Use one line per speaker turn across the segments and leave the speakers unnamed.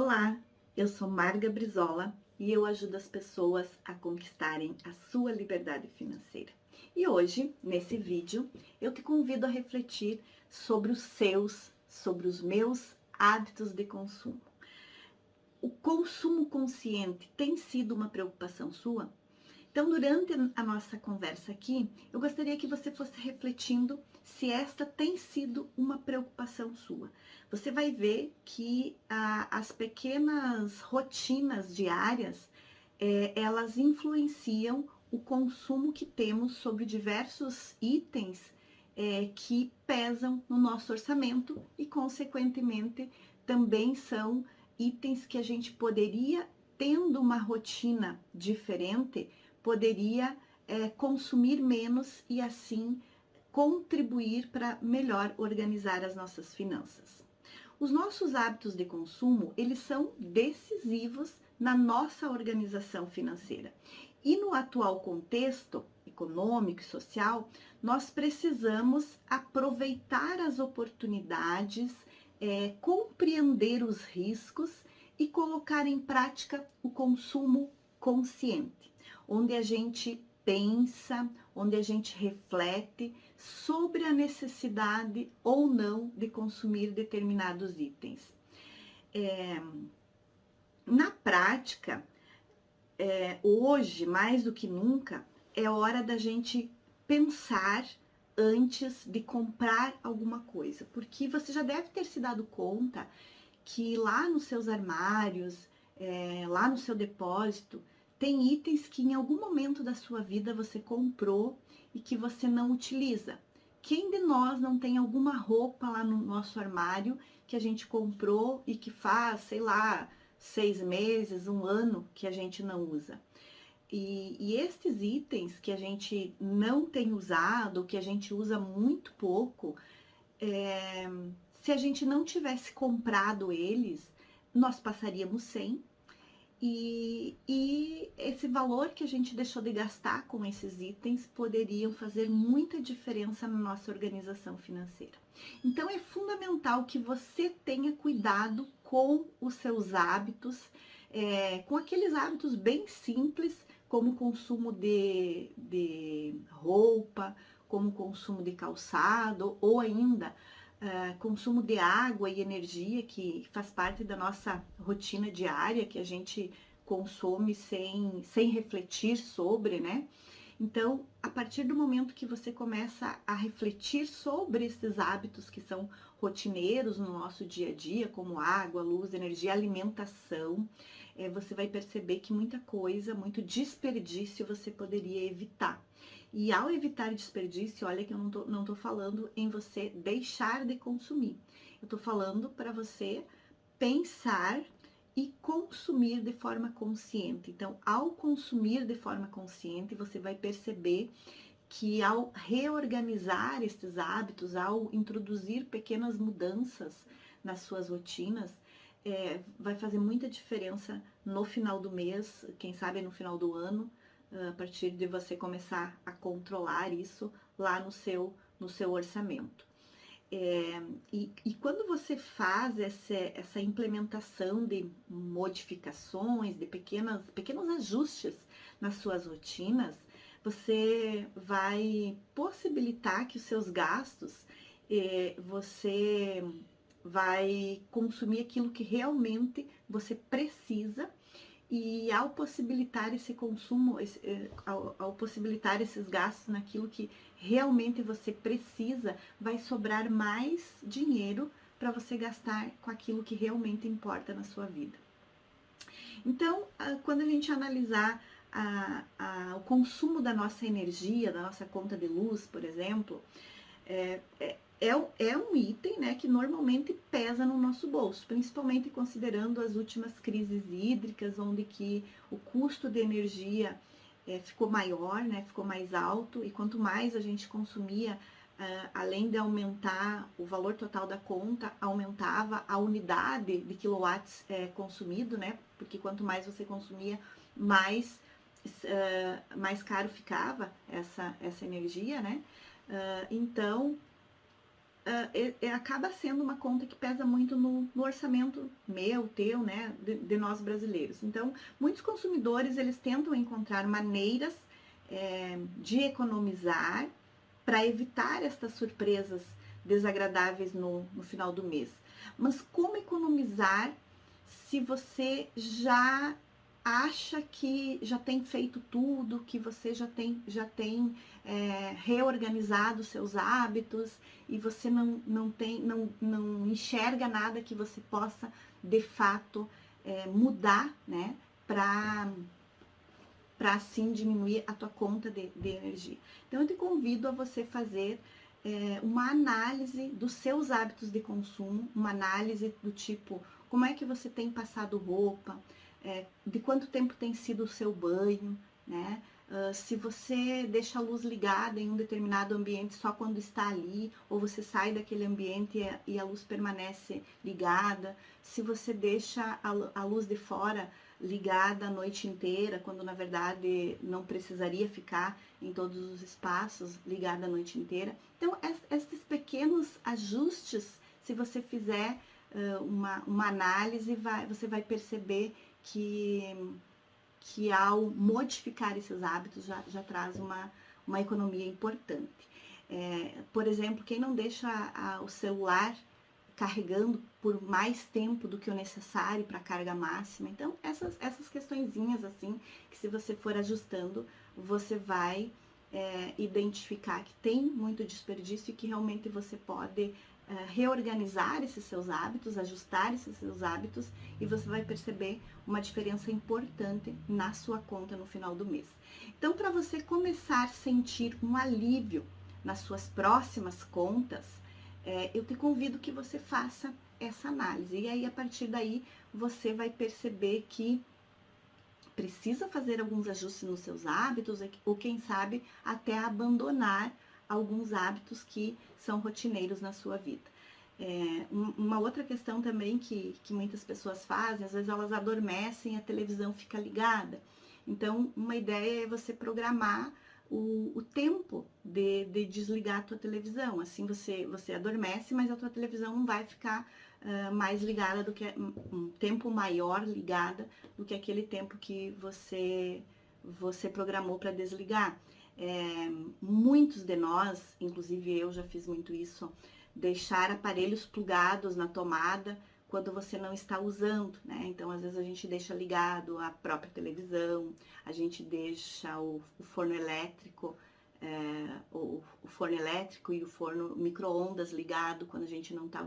Olá, eu sou Marga Brizola e eu ajudo as pessoas a conquistarem a sua liberdade financeira. E hoje, nesse vídeo, eu te convido a refletir sobre sobre os meus hábitos de consumo. O consumo consciente tem sido uma preocupação sua? Então, durante a nossa conversa aqui, eu gostaria que você fosse refletindo se esta tem sido uma preocupação sua. Você vai ver que as pequenas rotinas diárias, elas influenciam o consumo que temos sobre diversos itens que pesam no nosso orçamento e, consequentemente, também são itens que a gente poderia, tendo uma rotina diferente, poderia consumir menos e assim contribuir para melhor organizar as nossas finanças. Os nossos hábitos de consumo, eles são decisivos na nossa organização financeira. E no atual contexto econômico e social, nós precisamos aproveitar as oportunidades, compreender os riscos e colocar em prática o consumo consciente, onde a gente pensa, onde a gente reflete sobre a necessidade ou não de consumir determinados itens. Na prática, hoje, mais do que nunca, é hora da gente pensar antes de comprar alguma coisa, porque você já deve ter se dado conta que lá nos seus armários, lá no seu depósito, tem itens que em algum momento da sua vida você comprou e que você não utiliza. Quem de nós não tem alguma roupa lá no nosso armário que a gente comprou e que faz, sei lá, 6 meses, 1 ano que a gente não usa? E estes itens que a gente não tem usado, que a gente usa muito pouco, se a gente não tivesse comprado eles, nós passaríamos sem. E esse valor que a gente deixou de gastar com esses itens poderiam fazer muita diferença na nossa organização financeira. Então é fundamental que você tenha cuidado com os seus hábitos, com aqueles hábitos bem simples, como o consumo de roupa, como o consumo de calçado, ou ainda consumo de água e energia, que faz parte da nossa rotina diária, que a gente consome sem refletir sobre, né? Então, a partir do momento que você começa a refletir sobre esses hábitos que são rotineiros no nosso dia a dia, como água, luz, energia, alimentação, você vai perceber que muita coisa, muito desperdício você poderia evitar. E ao evitar desperdício, olha que eu não tô falando em você deixar de consumir. Eu tô falando para você pensar e consumir de forma consciente. Então, ao consumir de forma consciente, você vai perceber que ao reorganizar esses hábitos, ao introduzir pequenas mudanças nas suas rotinas, vai fazer muita diferença no final do mês, quem sabe no final do ano, a partir de você começar a controlar isso lá no seu orçamento. E quando você faz essa implementação de modificações, de pequenos ajustes nas suas rotinas, você vai possibilitar que os seus gastos, você vai consumir aquilo que realmente você precisa. E ao possibilitar esse consumo, ao possibilitar esses gastos naquilo que realmente você precisa, vai sobrar mais dinheiro para você gastar com aquilo que realmente importa na sua vida. Então, quando a gente analisar o consumo da nossa energia, da nossa conta de luz, por exemplo, é um item, né, que normalmente pesa no nosso bolso, principalmente considerando as últimas crises hídricas, onde que o custo de energia ficou maior, né, ficou mais alto, e quanto mais a gente consumia, além de aumentar o valor total da conta, aumentava a unidade de quilowatts consumido, né, porque quanto mais você consumia, mais caro ficava essa energia, né. Então, acaba sendo uma conta que pesa muito no orçamento meu, teu, né, de nós brasileiros. Então, muitos consumidores, eles tentam encontrar maneiras de economizar para evitar estas surpresas desagradáveis no final do mês. Mas como economizar se você já acha que já tem feito tudo, que você já tem reorganizado seus hábitos e você não enxerga nada que você possa de fato mudar, né, para assim diminuir a tua conta de energia. Então eu te convido a você fazer uma análise dos seus hábitos de consumo, uma análise do tipo, como é que você tem passado roupa, de quanto tempo tem sido o seu banho, né? Se você deixa a luz ligada em um determinado ambiente só quando está ali, ou você sai daquele ambiente e a luz permanece ligada, se você deixa a luz de fora ligada a noite inteira, quando na verdade não precisaria ficar em todos os espaços ligada a noite inteira. Então, esses pequenos ajustes, se você fizer uma análise, você vai perceber que ao modificar esses hábitos já traz uma economia importante. Por exemplo, quem não deixa o celular carregando por mais tempo do que o necessário para a carga máxima. Então, essas questõezinhas assim, que se você for ajustando, você vai identificar que tem muito desperdício e que realmente você pode reorganizar esses seus hábitos, ajustar esses seus hábitos, e você vai perceber uma diferença importante na sua conta no final do mês. Então, para você começar a sentir um alívio nas suas próximas contas, eu te convido que você faça essa análise. E aí, a partir daí, você vai perceber que precisa fazer alguns ajustes nos seus hábitos, ou quem sabe até abandonar alguns hábitos que são rotineiros na sua vida. Uma outra questão também que muitas pessoas fazem, às vezes elas adormecem e a televisão fica ligada. Então, uma ideia é você programar o tempo de desligar a tua televisão. Assim você adormece, mas a tua televisão não vai ficar mais ligada do que um tempo maior ligada do que aquele tempo que você programou para desligar. Muitos de nós, inclusive eu já fiz muito isso, deixar aparelhos plugados na tomada quando você não está usando, né? Então, às vezes a gente deixa ligado a própria televisão, a gente deixa o forno elétrico, o forno elétrico e o forno micro-ondas ligado quando a gente não está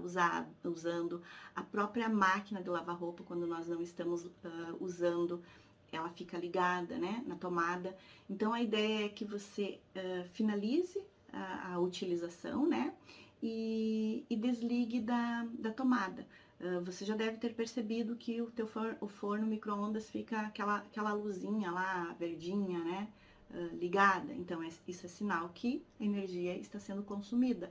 usando, a própria máquina de lavar roupa quando nós não estamos usando, ela fica ligada, né, na tomada. Então, a ideia é que você finalize a utilização, né, e desligue da tomada. Você já deve ter percebido que o forno micro-ondas fica aquela luzinha lá, verdinha, né, ligada. Então, isso é sinal que a energia está sendo consumida.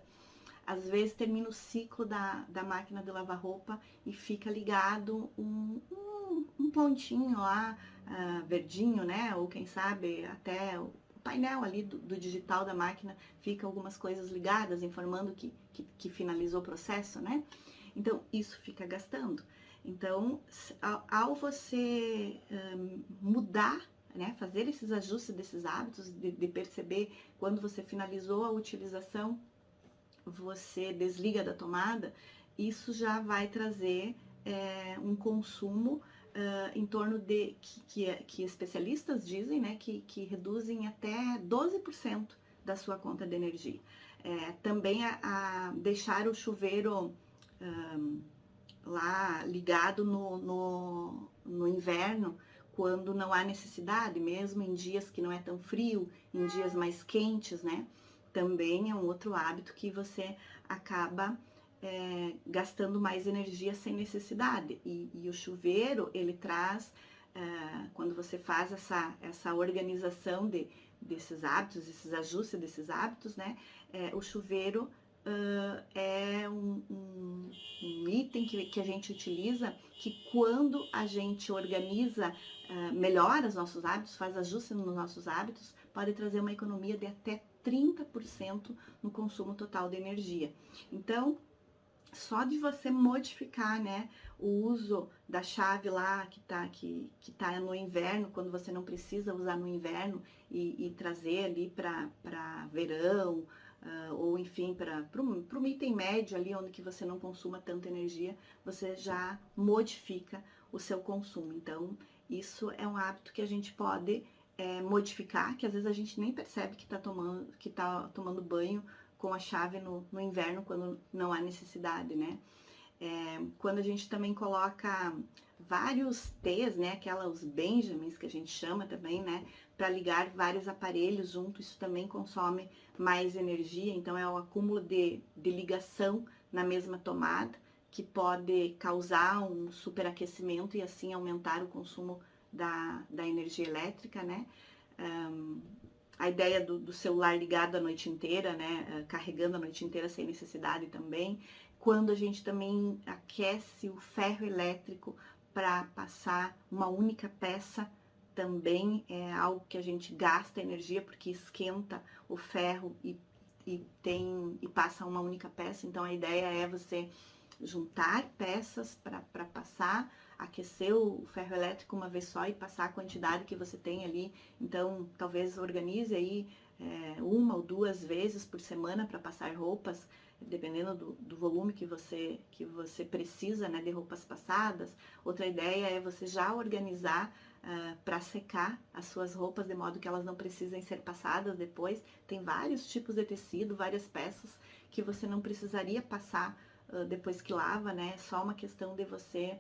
Às vezes termina o ciclo da máquina de lavar roupa e fica ligado um pontinho lá, verdinho, né? Ou quem sabe até o painel ali do digital da máquina fica algumas coisas ligadas, informando que finalizou o processo, né? Então, isso fica gastando. Então, ao você mudar, né, fazer esses ajustes desses hábitos, de perceber quando você finalizou a utilização, você desliga da tomada, isso já vai trazer um consumo em torno de, que especialistas dizem, né, que reduzem até 12% da sua conta de energia. Também a deixar o chuveiro lá ligado no inverno, quando não há necessidade, mesmo em dias que não é tão frio, em dias mais quentes, né? Também é um outro hábito que você acaba gastando mais energia sem necessidade. E o chuveiro, ele traz, quando você faz essa organização desses hábitos, esses ajustes desses hábitos, né? O chuveiro é um item que a gente utiliza, que quando a gente organiza, melhora os nossos hábitos, faz ajustes nos nossos hábitos, pode trazer uma economia de até 30% no consumo total de energia. Então, só de você modificar, né, o uso da chave lá que tá no inverno, quando você não precisa usar no inverno, e trazer ali para verão, ou enfim, para um item médio ali, onde que você não consuma tanta energia, você já modifica o seu consumo. Então, isso é um hábito que a gente pode modificar, que às vezes a gente nem percebe que tá tomando banho com a chave no inverno, quando não há necessidade, né? Quando a gente também coloca vários T's, né? Os Benjamins, que a gente chama também, né? Para ligar vários aparelhos junto, isso também consome mais energia. Então, é o acúmulo de ligação na mesma tomada, que pode causar um superaquecimento e assim aumentar o consumo da energia elétrica, né? A ideia do celular ligado a noite inteira, né, carregando a noite inteira sem necessidade também. Quando a gente também aquece o ferro elétrico para passar uma única peça, também é algo que a gente gasta energia, porque esquenta o ferro e passa uma única peça. Então a ideia é você juntar peças para passar, aquecer o ferro elétrico uma vez só e passar a quantidade que você tem ali. Então, talvez organize aí uma ou duas vezes por semana para passar roupas, dependendo do volume que você precisa, né, de roupas passadas. Outra ideia é você já organizar para secar as suas roupas, de modo que elas não precisem ser passadas depois. Tem vários tipos de tecido, várias peças que você não precisaria passar depois que lava, né? É só uma questão de você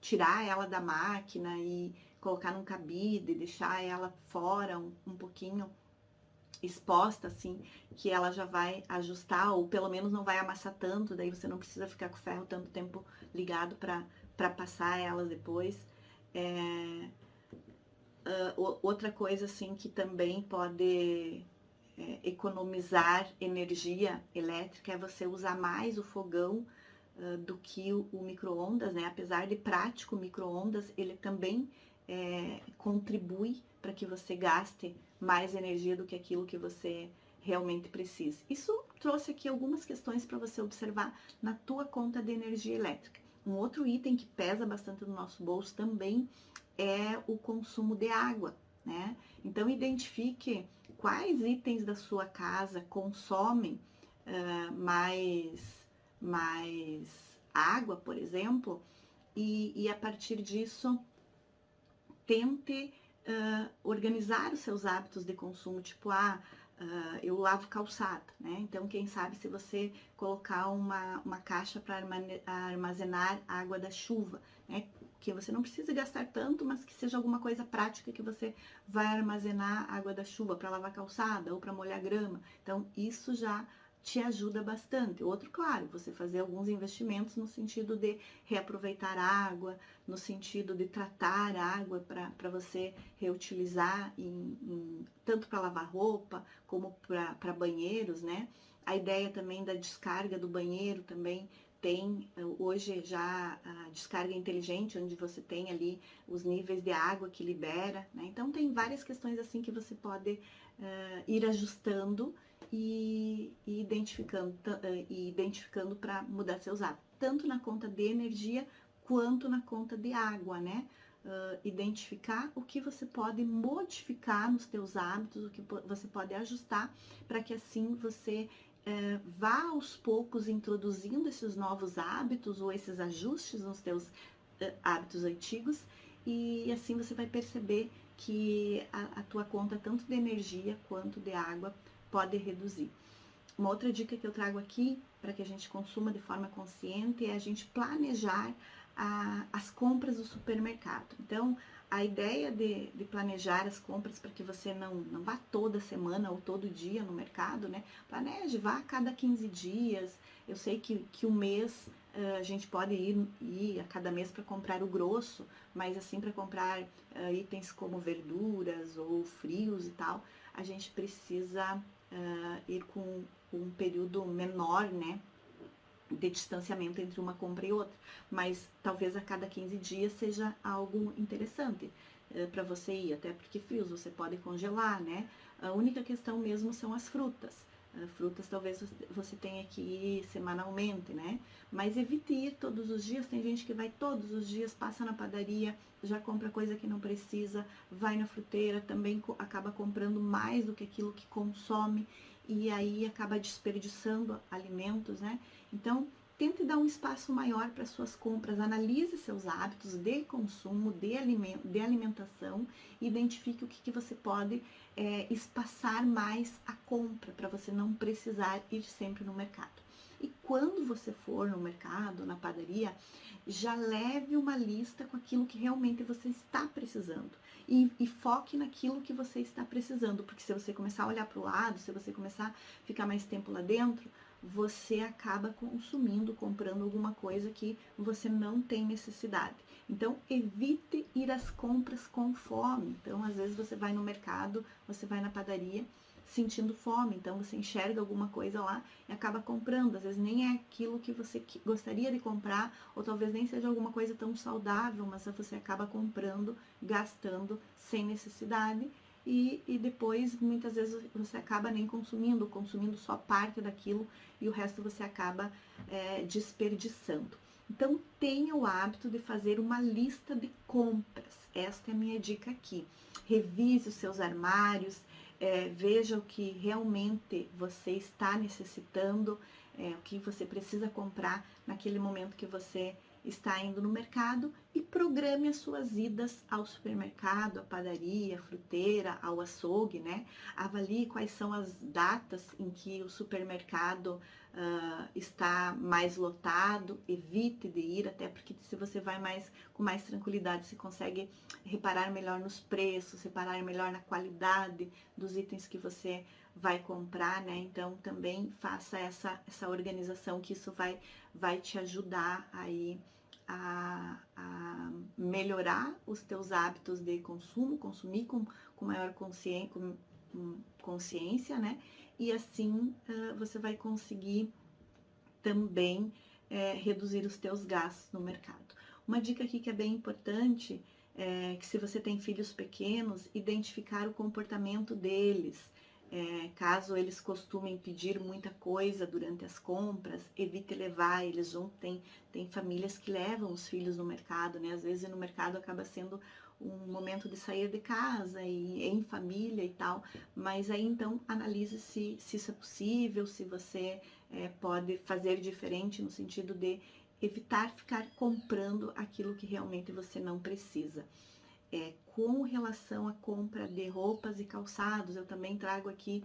tirar ela da máquina e colocar num cabide, deixar ela fora um pouquinho exposta, assim, que ela já vai ajustar, ou pelo menos não vai amassar tanto, daí você não precisa ficar com o ferro tanto tempo ligado para passar elas depois. Outra coisa, assim, que também pode economizar energia elétrica é você usar mais o fogão do que o micro-ondas, né? Apesar de prático, o micro-ondas, ele também contribui para que você gaste mais energia do que aquilo que você realmente precisa. Isso trouxe aqui algumas questões para você observar na tua conta de energia elétrica. Um outro item que pesa bastante no nosso bolso também é o consumo de água, né? Então, identifique quais itens da sua casa consomem mais água, por exemplo, e a partir disso tente organizar os seus hábitos de consumo, tipo, eu lavo calçado, né? Então, quem sabe se você colocar uma caixa para armazenar água da chuva, né? Que você não precisa gastar tanto, mas que seja alguma coisa prática que você vai armazenar água da chuva para lavar calçada ou para molhar grama. Então, isso já te ajuda bastante. Outro, claro, você fazer alguns investimentos no sentido de reaproveitar água, no sentido de tratar água para você reutilizar tanto para lavar roupa como para banheiros, né? A ideia também da descarga do banheiro também tem hoje já a descarga inteligente, onde você tem ali os níveis de água que libera, né? Então tem várias questões assim que você pode ir ajustando e identificando para mudar seus hábitos, tanto na conta de energia quanto na conta de água, né? Identificar o que você pode modificar nos teus hábitos, o que você pode ajustar para que assim você vá aos poucos introduzindo esses novos hábitos ou esses ajustes nos teus hábitos antigos, e assim você vai perceber que a tua conta tanto de energia quanto de água pode reduzir. Uma outra dica que eu trago aqui para que a gente consuma de forma consciente é a gente planejar as compras do supermercado. Então, a ideia de planejar as compras para que você não vá toda semana ou todo dia no mercado, né? Planeje, vá a cada 15 dias. Eu sei que um mês a gente pode ir a cada mês para comprar o grosso, mas assim, para comprar itens como verduras ou frios e tal, a gente precisa ir com um período menor, né, de distanciamento entre uma compra e outra, mas talvez a cada 15 dias seja algo interessante para você ir, até porque frios você pode congelar, né, A única questão mesmo são as frutas. Frutas talvez você tenha que ir semanalmente, né? Mas evite ir todos os dias. Tem gente que vai todos os dias, passa na padaria, já compra coisa que não precisa, vai na fruteira, também acaba comprando mais do que aquilo que consome e aí acaba desperdiçando alimentos, né? Então, tente dar um espaço maior para suas compras, analise seus hábitos de consumo, de alimentação, identifique o que você pode espaçar mais a compra, para você não precisar ir sempre no mercado. E quando você for no mercado, na padaria, já leve uma lista com aquilo que realmente você está precisando. E foque naquilo que você está precisando, porque se você começar a olhar para o lado, se você começar a ficar mais tempo lá dentro, você acaba consumindo, comprando alguma coisa que você não tem necessidade. Então, evite ir às compras com fome. Então, às vezes você vai no mercado, você vai na padaria sentindo fome, então você enxerga alguma coisa lá e acaba comprando. Às vezes nem é aquilo que você gostaria de comprar, ou talvez nem seja alguma coisa tão saudável, mas você acaba comprando, gastando sem necessidade. E depois, muitas vezes, você acaba nem consumindo só parte daquilo e o resto você acaba desperdiçando. Então, tenha o hábito de fazer uma lista de compras. Esta é a minha dica aqui. Revise os seus armários, veja o que realmente você está necessitando, o que você precisa comprar naquele momento que você está indo no mercado e programe as suas idas ao supermercado, à padaria, à fruteira, ao açougue, né? Avalie quais são as datas em que o supermercado está mais lotado, evite de ir, até porque se você vai com mais tranquilidade, você consegue reparar melhor nos preços, reparar melhor na qualidade dos itens que você vai comprar, né? Então também faça essa organização, que isso vai te ajudar aí a melhorar os teus hábitos de consumo, consumir com maior consciência, né? E assim você vai conseguir também reduzir os teus gastos no mercado. Uma dica aqui que é bem importante é que, se você tem filhos pequenos, identificar o comportamento deles. Caso eles costumem pedir muita coisa durante as compras, evite levar eles junto. Tem famílias que levam os filhos no mercado, né? Às vezes no mercado acaba sendo um momento de sair de casa e em família e tal, mas aí então analise se isso é possível, se você pode fazer diferente no sentido de evitar ficar comprando aquilo que realmente você não precisa. Com relação à compra de roupas e calçados, eu também trago aqui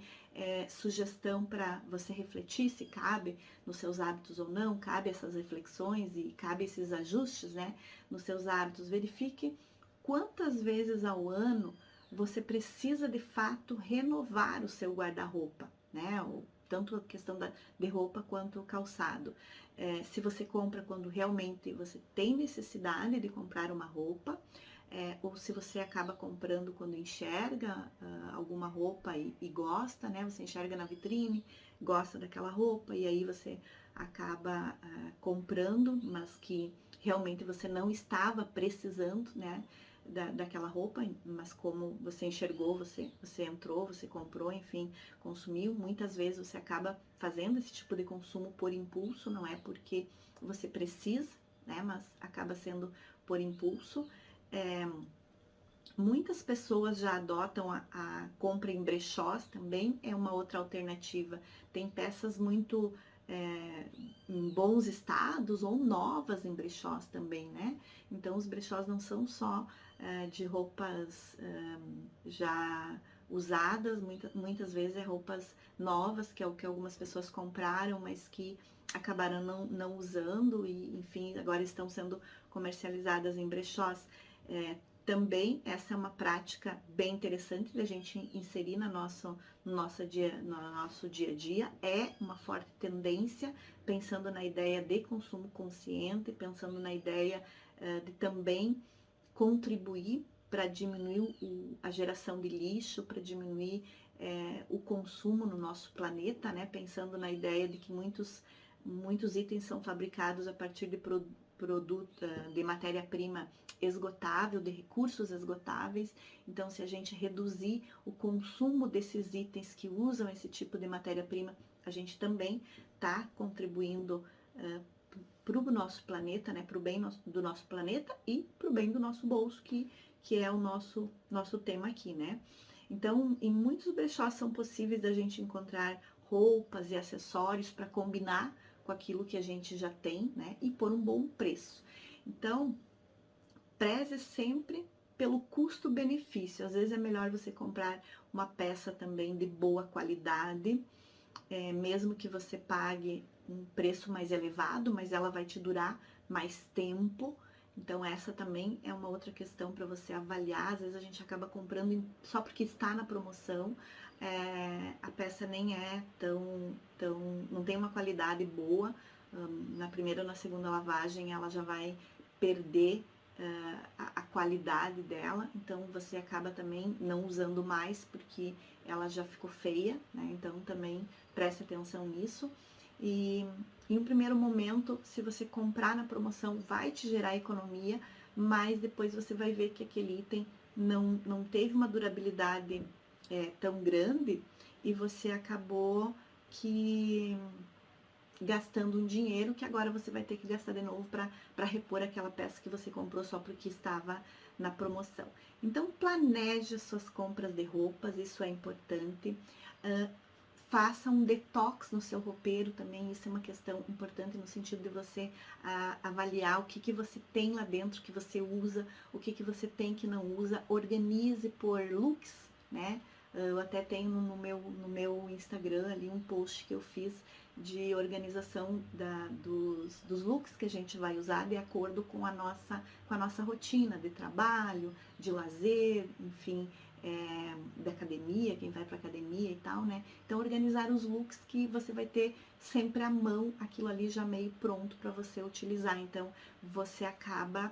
sugestão para você refletir se cabe nos seus hábitos ou não, cabe essas reflexões e cabe esses ajustes, né, nos seus hábitos. Verifique quantas vezes ao ano você precisa de fato renovar o seu guarda-roupa, né, tanto a questão de roupa quanto o calçado. Se você compra quando realmente você tem necessidade de comprar uma roupa, ou se você acaba comprando quando enxerga alguma roupa e gosta, né? Você enxerga na vitrine, gosta daquela roupa e aí você acaba comprando, mas que realmente você não estava precisando, né? Daquela roupa, mas como você enxergou, você entrou, você comprou, enfim, consumiu. Muitas vezes você acaba fazendo esse tipo de consumo por impulso, não é porque você precisa, né? Mas acaba sendo por impulso. Muitas pessoas já adotam a compra em brechós, também é uma outra alternativa. Tem peças muito em bons estados ou novas em brechós também, né? Então os brechós não são só de roupas já usadas, muitas vezes é roupas novas, que é o que algumas pessoas compraram, mas que acabaram não usando e, enfim, agora estão sendo comercializadas em brechós. Também essa é uma prática bem interessante da gente inserir no nosso dia a dia. É uma forte tendência, pensando na ideia de consumo consciente, pensando na ideia de também contribuir para diminuir a geração de lixo, para diminuir o consumo no nosso planeta, né? Pensando na ideia de que muitos itens são fabricados a partir de produto, de matéria-prima esgotável, de recursos esgotáveis. Então, se a gente reduzir o consumo desses itens que usam esse tipo de matéria-prima, a gente também está contribuindo para o nosso planeta, né, para o bem do nosso planeta e para o bem do nosso bolso, que é o nosso tema aqui, né? Então, em muitos brechós são possíveis da gente encontrar roupas e acessórios para combinar com aquilo que a gente já tem, né, e por um bom preço. Então, preze sempre pelo custo-benefício. Às vezes é melhor você comprar uma peça também de boa qualidade, mesmo que você pague um preço mais elevado, mas ela vai te durar mais tempo. Então essa também é uma outra questão para você avaliar. Às vezes a gente acaba comprando só porque está na promoção, a peça nem é não tem uma qualidade boa. Na primeira ou na segunda lavagem ela já vai perder a qualidade dela, então você acaba também não usando mais porque ela já ficou feia, né? Então também preste atenção nisso. E em um primeiro momento, se você comprar na promoção, vai te gerar economia, mas depois você vai ver que aquele item não teve uma durabilidade tão grande e você acabou que gastando um dinheiro que agora você vai ter que gastar de novo para repor aquela peça que você comprou só porque estava na promoção. Então, planeje suas compras de roupas, isso é importante. Faça um detox no seu roupeiro também, isso é uma questão importante no sentido de você avaliar o que você tem lá dentro que você usa, o que você tem que não usa, organize por looks, né? Eu até tenho no meu Instagram ali um post que eu fiz de organização dos looks que a gente vai usar de acordo com a nossa rotina de trabalho, de lazer, enfim, da academia, quem vai para academia e tal, né? Então, organizar os looks que você vai ter sempre à mão, aquilo ali já meio pronto para você utilizar. Então, você acaba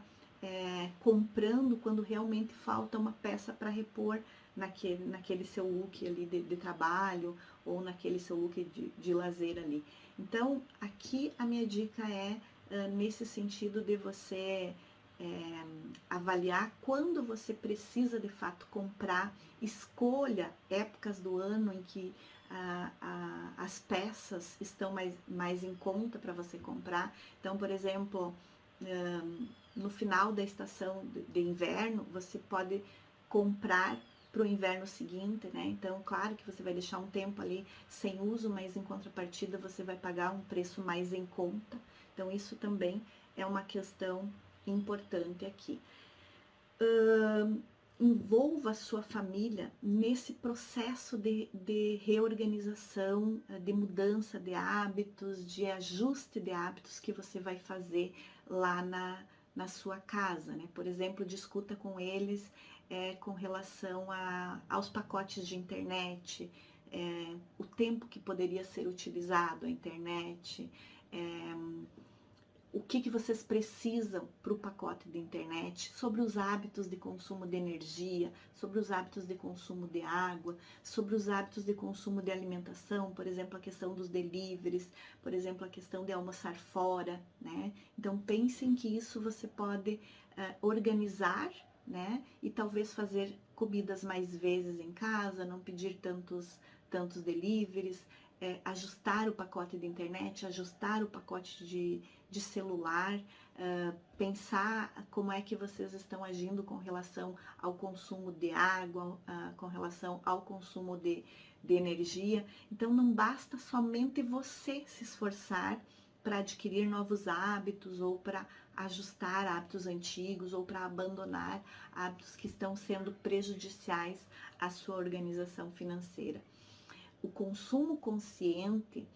comprando quando realmente falta uma peça para repor naquele seu look ali de trabalho ou naquele seu look de lazer ali. Então, aqui a minha dica é nesse sentido de você avaliar quando você precisa de fato comprar, escolha épocas do ano em que as peças estão mais em conta para você comprar. Então, por exemplo, no final da estação de inverno, você pode comprar para o inverno seguinte, né? Então, claro que você vai deixar um tempo ali sem uso, mas em contrapartida você vai pagar um preço mais em conta. Então, isso também é uma questão importante aqui. Envolva a sua família nesse processo de reorganização, de mudança de hábitos, de ajuste de hábitos que você vai fazer lá na sua casa, né? Por exemplo, discuta com eles com relação aos pacotes de internet, o tempo que poderia ser utilizado a internet, o que vocês precisam para o pacote de internet, sobre os hábitos de consumo de energia, sobre os hábitos de consumo de água, sobre os hábitos de consumo de alimentação, por exemplo, a questão dos deliveries, por exemplo, a questão de almoçar fora, né? Então, pensem que isso você pode organizar, né? E talvez fazer comidas mais vezes em casa, não pedir tantos deliveries, ajustar o pacote de internet, ajustar o pacote de celular, pensar como é que vocês estão agindo com relação ao consumo de água, com relação ao consumo de energia. Então, não basta somente você se esforçar para adquirir novos hábitos ou para ajustar hábitos antigos ou para abandonar hábitos que estão sendo prejudiciais à sua organização financeira. O consumo consciente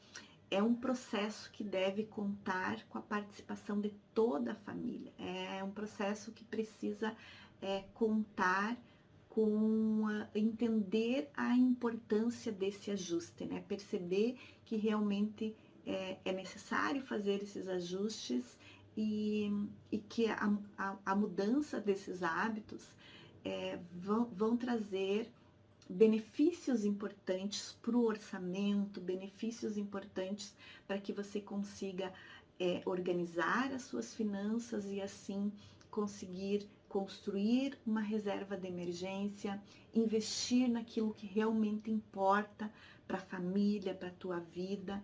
é um processo que deve contar com a participação de toda a família. É um processo que precisa contar com entender a importância desse ajuste, né? Perceber que realmente é necessário fazer esses ajustes e que a mudança desses hábitos vão trazer benefícios importantes para o orçamento, benefícios importantes para que você consiga organizar as suas finanças e assim conseguir construir uma reserva de emergência, investir naquilo que realmente importa para a família, para a tua vida,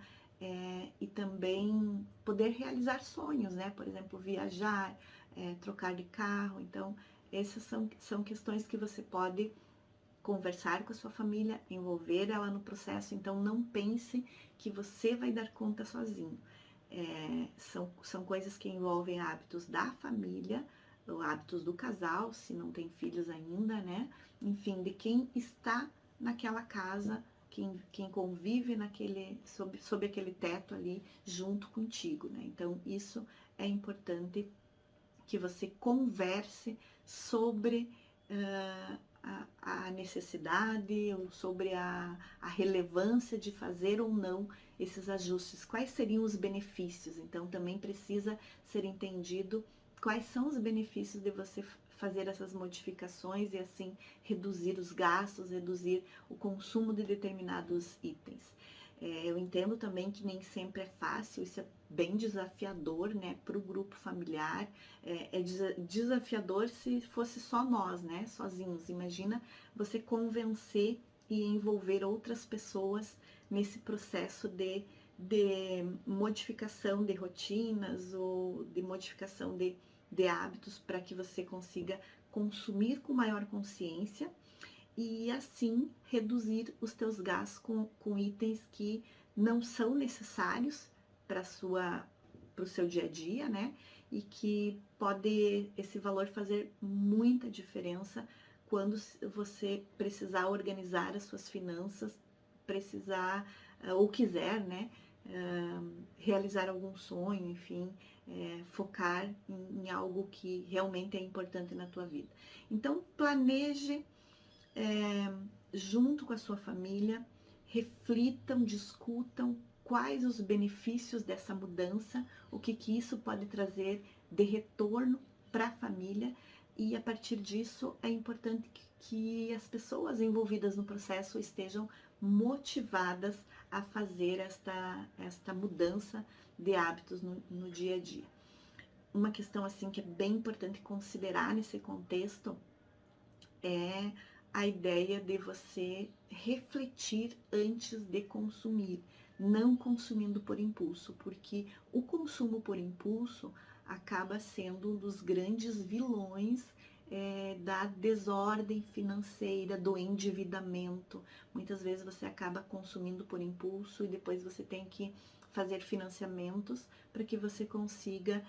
e também poder realizar sonhos, né? Por exemplo, viajar, trocar de carro. Então, essas são questões que você pode conversar com a sua família, envolver ela no processo. Então, não pense que você vai dar conta sozinho. São coisas que envolvem hábitos da família, hábitos do casal, se não tem filhos ainda, né? Enfim, de quem está naquela casa, quem convive sob aquele teto ali junto contigo, né? Então, isso é importante que você converse sobre a necessidade ou sobre a relevância de fazer ou não esses ajustes. Quais seriam os benefícios? Então, também precisa ser entendido quais são os benefícios de você fazer essas modificações e assim reduzir os gastos, reduzir o consumo de determinados itens. Eu entendo também que nem sempre é fácil, isso é bem desafiador, né, para o grupo familiar. É desafiador se fosse só nós, né, sozinhos. Imagina você convencer e envolver outras pessoas nesse processo de modificação de rotinas ou de modificação de hábitos para que você consiga consumir com maior consciência e assim reduzir os teus gastos com itens que não são necessários para o seu dia a dia, né? E que pode esse valor fazer muita diferença quando você precisar organizar as suas finanças, precisar ou quiser, né? Realizar algum sonho, enfim, focar em algo que realmente é importante na tua vida. Então, planeje junto com a sua família, reflitam, discutam quais os benefícios dessa mudança, o que isso pode trazer de retorno para a família, e a partir disso é importante que as pessoas envolvidas no processo estejam motivadas a fazer esta mudança de hábitos no dia a dia. Uma questão assim que é bem importante considerar nesse contexto é a ideia de você refletir antes de consumir, não consumindo por impulso, porque o consumo por impulso acaba sendo um dos grandes vilões da desordem financeira, do endividamento. Muitas vezes você acaba consumindo por impulso e depois você tem que fazer financiamentos para que você consiga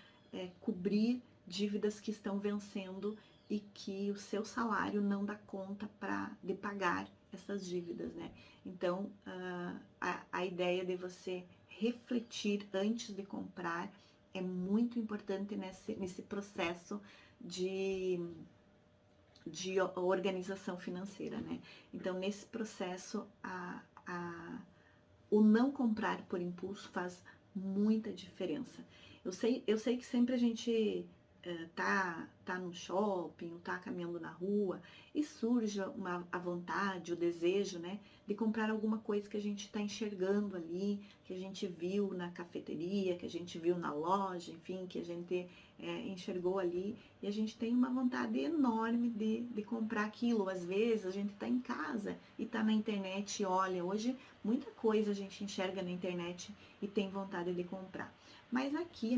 cobrir dívidas que estão vencendo e que o seu salário não dá conta de pagar essas dívidas, né? Então, a ideia de você refletir antes de comprar é muito importante nesse processo de organização financeira, né? Então, nesse processo, o não comprar por impulso faz muita diferença. Eu sei que sempre a gente tá no shopping, ou tá caminhando na rua e surge a vontade, o desejo, né, de comprar alguma coisa que a gente está enxergando ali, que a gente viu na cafeteria, que a gente viu na loja, enfim, que a gente enxergou ali, e a gente tem uma vontade enorme de comprar aquilo. Às vezes a gente está em casa e está na internet e olha, hoje muita coisa a gente enxerga na internet e tem vontade de comprar. Mas aqui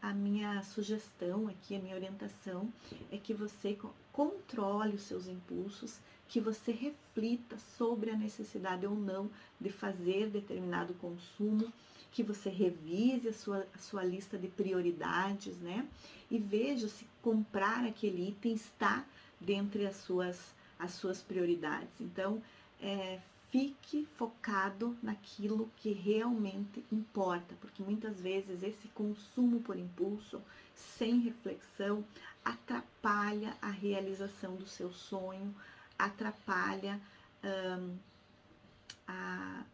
a minha sugestão, aqui a minha orientação é que você controle os seus impulsos, que você reflita sobre a necessidade ou não de fazer determinado consumo, que você revise a sua lista de prioridades, né? E veja se comprar aquele item está dentre as suas prioridades. Então, fique focado naquilo que realmente importa, porque muitas vezes esse consumo por impulso, sem reflexão, atrapalha a realização do seu sonho, atrapalha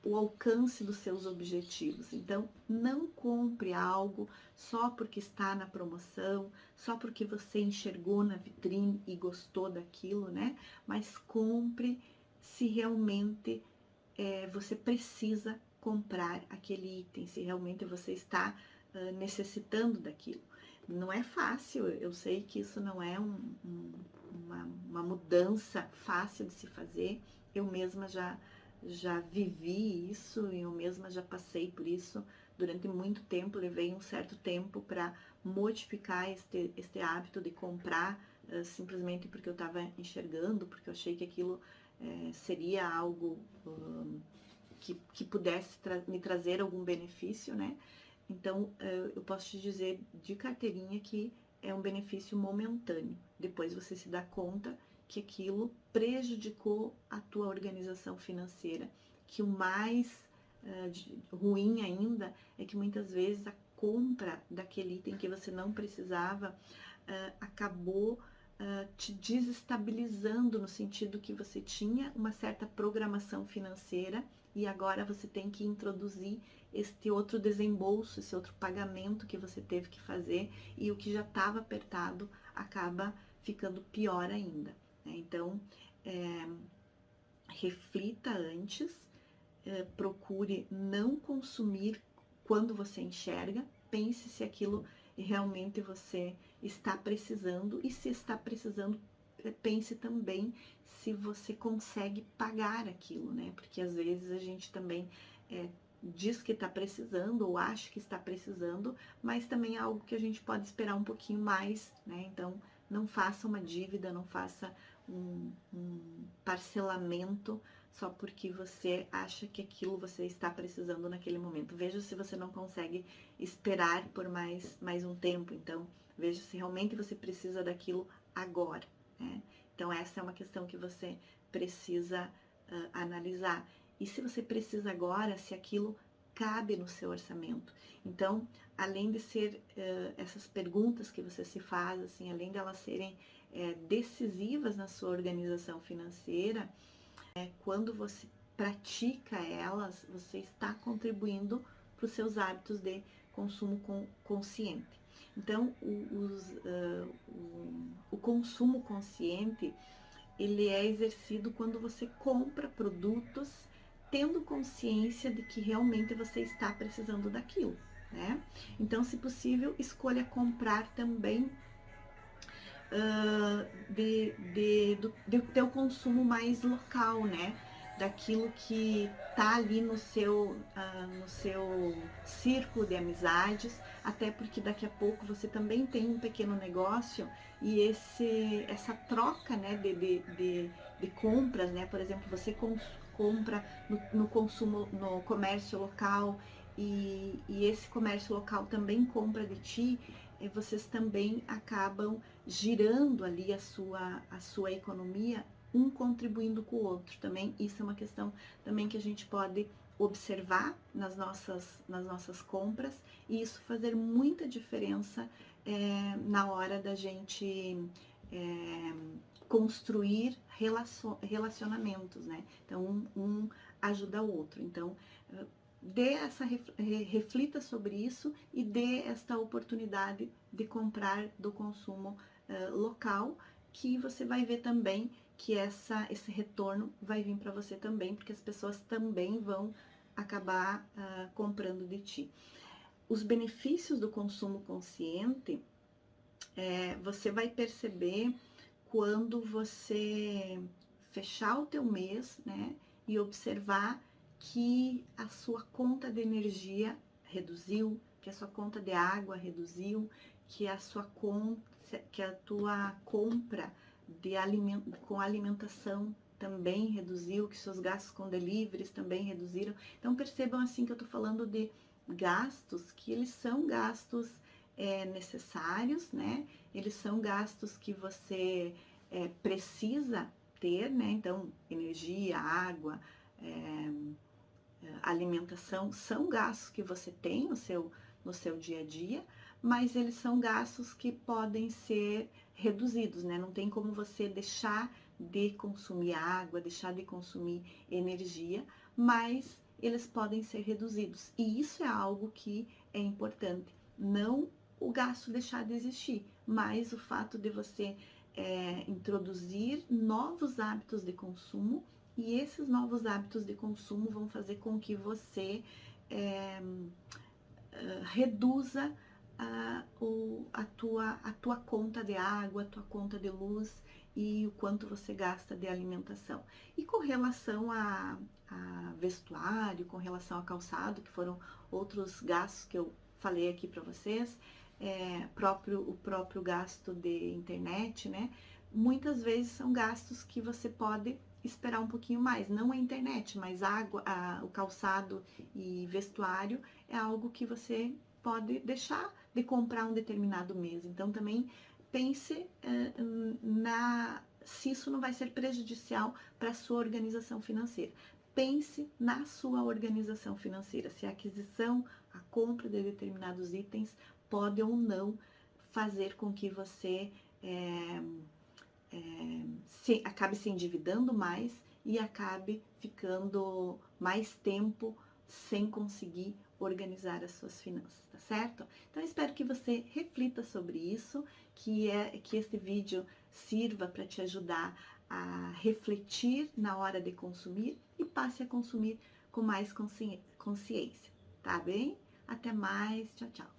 o alcance dos seus objetivos. Então, não compre algo só porque está na promoção, só porque você enxergou na vitrine e gostou daquilo, né? Mas compre se realmente você precisa comprar aquele item, se realmente você está necessitando daquilo. Não é fácil, eu sei que isso não é uma mudança fácil de se fazer. Eu mesma já vivi isso, eu mesma já passei por isso durante muito tempo. Levei um certo tempo para modificar este hábito de comprar simplesmente porque eu estava enxergando, porque eu achei que aquilo seria algo que pudesse me trazer algum benefício, né? Então, eu posso te dizer de carteirinha que é um benefício momentâneo. Depois você se dá conta que aquilo prejudicou a tua organização financeira. Que o mais ruim ainda é que muitas vezes a compra daquele item que você não precisava acabou te desestabilizando, no sentido que você tinha uma certa programação financeira e agora você tem que introduzir este outro desembolso, esse outro pagamento que você teve que fazer, e o que já estava apertado acaba ficando pior ainda, né? Então, reflita antes, procure não consumir quando você enxerga, pense se aquilo realmente você está precisando, e se está precisando, pense também se você consegue pagar aquilo, né? Porque às vezes a gente também diz que está precisando ou acha que está precisando, mas também é algo que a gente pode esperar um pouquinho mais, né? Então, não faça uma dívida, não faça um parcelamento só porque você acha que aquilo você está precisando naquele momento. Veja se você não consegue esperar por mais um tempo. Então, veja se realmente você precisa daquilo agora, né? Então, essa é uma questão que você precisa analisar. E se você precisa agora, se aquilo cabe no seu orçamento. Então, além de ser essas perguntas que você se faz, assim, além de elas serem decisivas na sua organização financeira, quando você pratica elas, você está contribuindo para os seus hábitos de consumo consciente. Então, o consumo consciente, ele é exercido quando você compra produtos tendo consciência de que realmente você está precisando daquilo, né? Então, se possível, escolha comprar também do teu consumo mais local, né? Daquilo que tá ali no seu círculo de amizades, até porque daqui a pouco você também tem um pequeno negócio e essa troca, né, de compras, né? Por exemplo, você compra no consumo, no comércio local, e esse comércio local também compra de ti, e vocês também acabam girando ali a sua economia, um contribuindo com o outro também. Isso é uma questão também que a gente pode observar nas nossas compras, e isso fazer muita diferença na hora da gente construir relacionamentos, né? Então, um ajuda o outro. Então, reflita sobre isso e dê esta oportunidade de comprar do consumo local, que você vai ver também que esse retorno vai vir para você também, porque as pessoas também vão acabar comprando de ti. Os benefícios do consumo consciente, você vai perceber quando você fechar o teu mês, né, e observar que a sua conta de energia reduziu, que a sua conta de água reduziu, que a tua compra com alimentação também reduziu, que seus gastos com deliveries também reduziram. Então percebam assim que eu tô falando de gastos que eles são gastos necessários, né? Eles são gastos que você precisa ter, né? Então, energia, água, alimentação são gastos que você tem no seu dia a dia, mas eles são gastos que podem ser reduzidos, né? Não tem como você deixar de consumir água, deixar de consumir energia, mas eles podem ser reduzidos. E isso é algo que é importante. Não o gasto deixar de existir, mas o fato de você introduzir novos hábitos de consumo, e esses novos hábitos de consumo vão fazer com que você reduza a tua conta de água, a tua conta de luz e o quanto você gasta de alimentação. E com relação a vestuário, com relação a calçado, que foram outros gastos que eu falei aqui para vocês, o próprio gasto de internet, né? Muitas vezes são gastos que você pode esperar um pouquinho mais, não a internet, mas água, o calçado e vestuário é algo que você pode deixar de comprar um determinado mês. Então também pense se isso não vai ser prejudicial para a sua organização financeira. Pense na sua organização financeira, se a aquisição, a compra de determinados itens pode ou não fazer com que você acabe se endividando mais e acabe ficando mais tempo sem conseguir organizar as suas finanças, tá certo? Então espero que você reflita sobre isso, que este vídeo sirva para te ajudar a refletir na hora de consumir e passe a consumir com mais consciência, tá bem? Até mais, tchau, tchau.